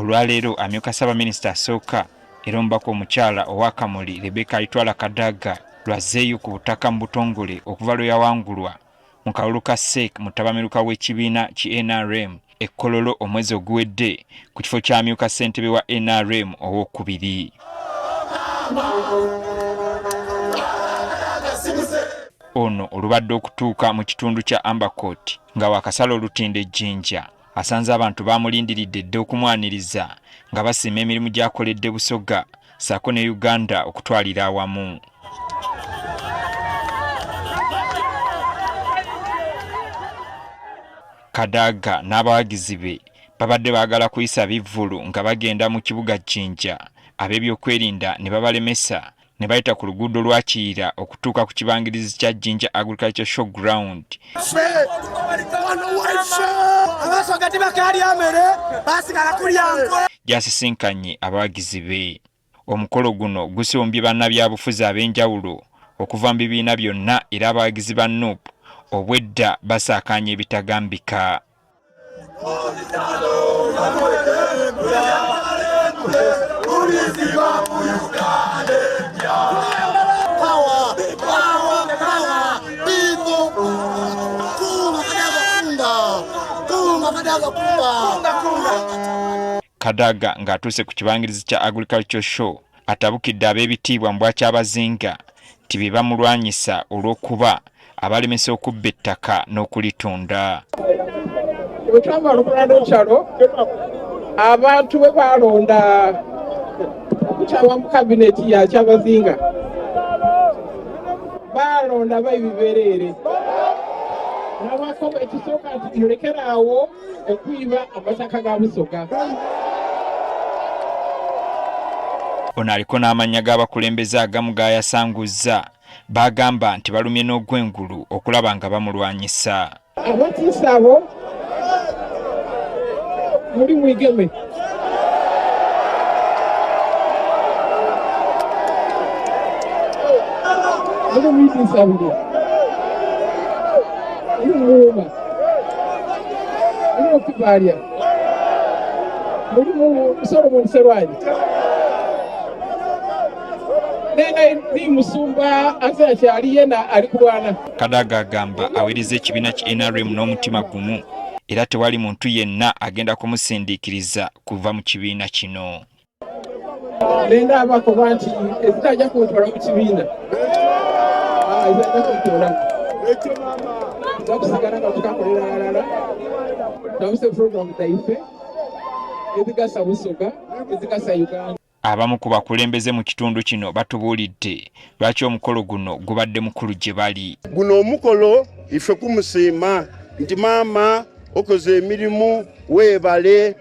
Olwaleero amyuka Ssaabaminisita asooka era omubaka omukyala owa Kamuli Rebecca Alitwala Kadaga lwazeeyo ku butaka mu butongole okuva lwe yawangulwa mu kalulu ka SEC mutabamiruka w'ekibiina ki NRM Ekkololo omwezi oguwedde ku kifo ky'amyuka ssentebe wa NRM owookubiri. Ono olubadde okutuuka mu kitundu kya Amber Court nga wakasala olutindo Jinja asanze abantu bamulindiridde dde okumwaniriza nga basiima emirimu gy'akoledde Busoga ssaako ne Uganda okutwalira awamu. Kadaga n'abawagizi be babadde baagala kuyisa bivvulu nga bagenda mu kibuga Jinja, ab'ebyokwerinda ne babalemesa ne bayita ku luguudo lwa Kiyira okutuuka ku kibangirizi kya Jinja Agriculture Showground. Gyasisinkanye abawagizi be. Omukolo guno gusombye bannabyabufuzi ab'enjawulo okuva mu bibiina byonna era abawagizi ba NUP obwedda basaakaanya ebitagambika. Kadaga ng'atuuse ku kibangirizi kya Agriculture Show atabukidde ab'ebitiibwa mu Bwakyabazinga nti be bamulwanyisa olw'okuba abalemesa okubba ettaka n'okulitunda. Wetwamala okulanda okyalo abantu bwe balonda okukyama mu kabineti ya Kyabazinga balonda bayibibereere n'abakoma ekisooka nti yolekeraawo okwiba amataka ga Busoga. Ono aliko n'amannya g'abakulembeze agamu g'ayasanguzza bagamba nti balumye n'ogwengulu okulaba nga bamulwanyisa. Abatiisa abo muli Mwigeme, muli Mwidinsabire, muli Muwuma, muli Okibalya, muli Solomon Serwanyi, ni Musumba azakyali yena ali kulwana. Kadaga agamba aweereza ekibiina ki NRM n'omutima gumu era tewali muntu yenna agenda kumusindiikiriza kuva mu kibiina kino. Nenda abakuba nti ezitajja kuntwala mu kibiina ezajja kuntwala zakusigala nga tukakolera alala nabuse puroguramu zaife ezigasa Busoga ezigasa Uganda. Abamu ku bakulembeze mu kitundu kino batubuulidde lwaki omukolo guno gubadde mukulu gye bali. Guno omukolo ife kumusiima nti maama okoze emirimu weebale.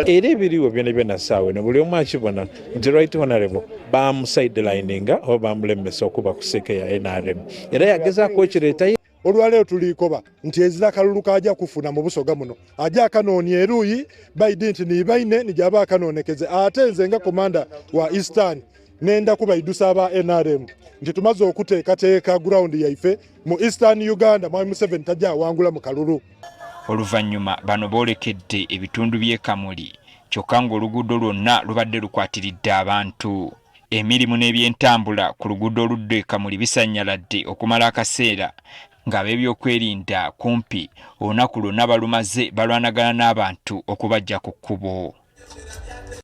Era ebiriwo byonna byonna saawe ne buli omu akibona nti right honorable bamusidelininga oba bamulemesa okuba ku seeke ya NRM era yagezaako ekireetayo. Olwaleero tulikoba nti ezira akalulu kajja kufuna mu Busoga muno ajja akanoonya eruuyi baidi nti nibaine nijaba akanoonekeze ate nze nga komanda wa Eastern nenda kubayidusa aba NRM nti tumaze okuteekateeka ground yaife mu Eastern Uganda mwami Museveni tajja awangula mu kalulu. Oluvannyuma bano boolekedde ebitundu by'e Kamuli kyokka ng'oluguudo lwonna lubadde lukwatiridde abantu. Emirimu n'ebyentambula ku luguudo oludda e Kamuli bisanyaladde okumala akaseera ng'ab'ebyokwerinda kumpi olunaku lwonna balumaze balwanagana n'abantu okubajja ku kkubo.